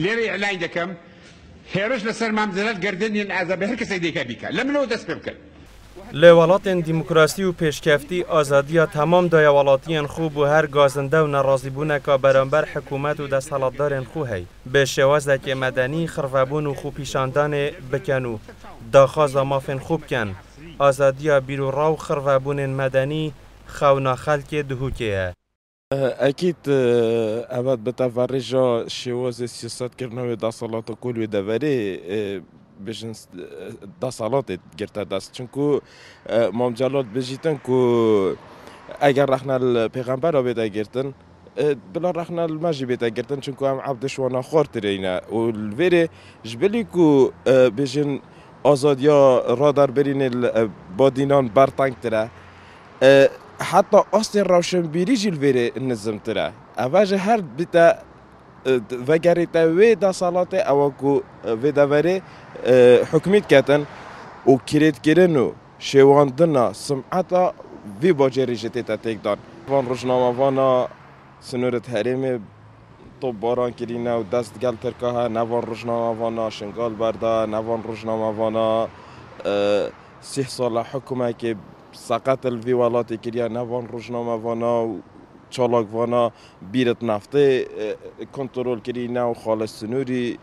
لێرە ئەعلان دەکەم هێرش لەسەر مامزەلات گردنیان ئازا بە هەر کەسێک دیکە بیکە لەمنەوە دەست پێ بکەن. لولاتین دموکراسی و پیشکفتی آزادی تمام دای ولاتیان خوب و هر گازنده و ناراضی بونه که برانبر حکومت و دستهلاتداران خو هی به شوازه که مدنی خرفبون و خو پیشاندان بکنو داخاز مافن خوب کن آزادی بیرو راو خرفبون مدنی خونا خلک دهوکیه. أكيد أبد بتفرج شواز السياسات كرناوي داصالات كل ودفري بجنس داصالات جرت داست چونكو مامجالات بجيتن كو اگر رحنا البيغمبر بيتا جرتن بلا رحنا الماجي بيتا جرتن چونكو هم عبدش وانا خورترينا والفيري جبلي كو بجن آزاديا رادار برين بادينان برطنگ ترا حتى أصل روشنبيري جلفيري النظام ترى أواجه هر بتا وگریت ویدا سالات اوکو ویدا وری حکمیت کردن و کرید کردنو شواندنا سمعتا وی باجری جتی تکدان وان روزنامه وانا سنورت حریم تو باران کرینا و دست گل ترکها نوان روزنامه وانا شنگال بردا نوان روزنامه وانا 3 سال حکومه که سقط الویوالات کریا نوان روزنامه وانا چالاک وانا بیرت نفته کنترل کرینا و خالص سنوری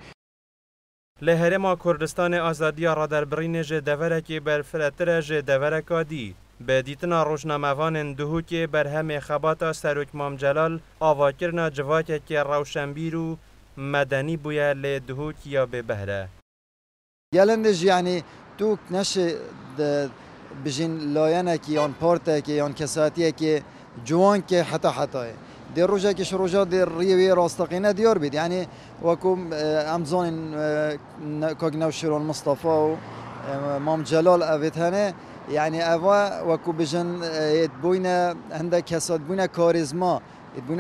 لهرما کردستان آزادی را در برین جدوره که بر فراتر جدوره کادی به دیتنا روشنامه‌وان دهو که بر هم خباتا سروک مام جلال آواکرنا جواکه که روشنبیر و مدنی بویا لدهو کیا به بهره گلندج یعنی تو نشه بجین لایانه که یان پارته که یان کساتیه که جوان که حتی در روزه که شروجا در ریوی راستقینه دیار بید یعنی وکم امزان کاغنو شیرون مصطفی و مام جلال اویتانه یعنی اوا وکو بجن بوینه هنده کسات بوینه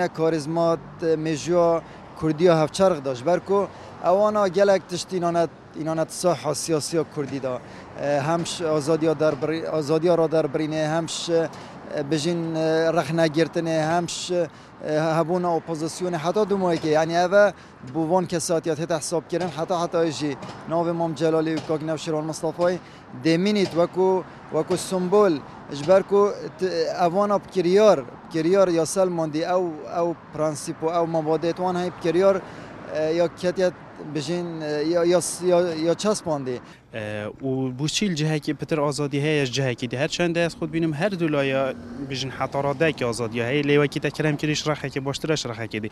کاریزما مجیا کردیا هفچرخ داشت برکو اوانا گلک تشتینانت اینانت صحه سیاسی کردی دا همش آزادی را در برینه همش بجین رخنه گرتنه همش هبون اپوزیسیون حتی دومایی که یعنی اوه بوان کساتیات هت حساب کردن حتی ایجی ناو مام جلالی و کاغنو شیرون مصطفی دمینیت وکو سمبول اجبرکو اوانا بکریار یا سلماندی او پرانسیپو او مبادئ وان های بکریار یا کتیت بجین یا چسباندی و بوشیل جهه که پتر آزادی هایش جهه که هر چند از خود بینم هر دولای بجن حتاراده که آزادی های لیوی که تکرم کریش رخه که باشترش رخه کردی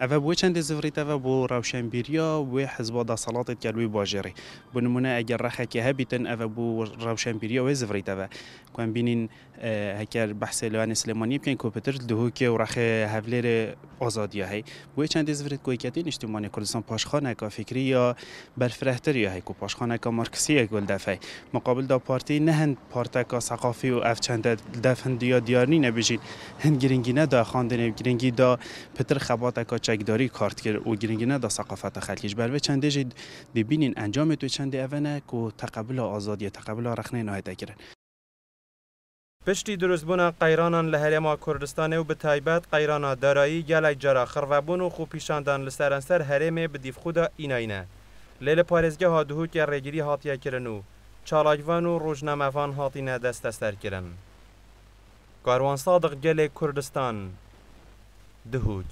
اوه بو چند زفریت اوه بو روشنبیریا و حزب داصالات کلوی باجری بنمونه اگر رخه که هبیتن اوه بو روشنبیریا و زفریت اوه کن بینین هکر بحث لوان سلیمانی بکن که پتر دهو که رخه هفلیر آزادی های بو چند زفریت کوی کتین اجتماعی کردستان پاشخانه که فکری یا برفرهتری های که پاشخانه که مارکسیه گل دفعه مقابل دا پارتی نه هند پارتکا ثقافی و افچند دفن دیارنی نبیجید هند گرینگی نه دا خواندن گرینگی دا پتر خباتکا چکداری کارت کرد و گرینگی نه دا ثقافت خلکیش بر و چنده جد ببینین انجام تو چنده اونه که تقبل آزادی تقبل رخنه نهایت کرد پشتی دروزبونا قیرانان لهرما کردستان و به تایبت قیرانا دارایی گلک جرا خرفبون و خوب پیشاندان لسرانسر هرم بدیف خدا ایناینه لیل پارزگه ها دهو که رگیری هاتیه کرنو چالاجوان و روزنامه‌وان هاتینه دست سر کرن کاروان صادق گل کردستان دهوک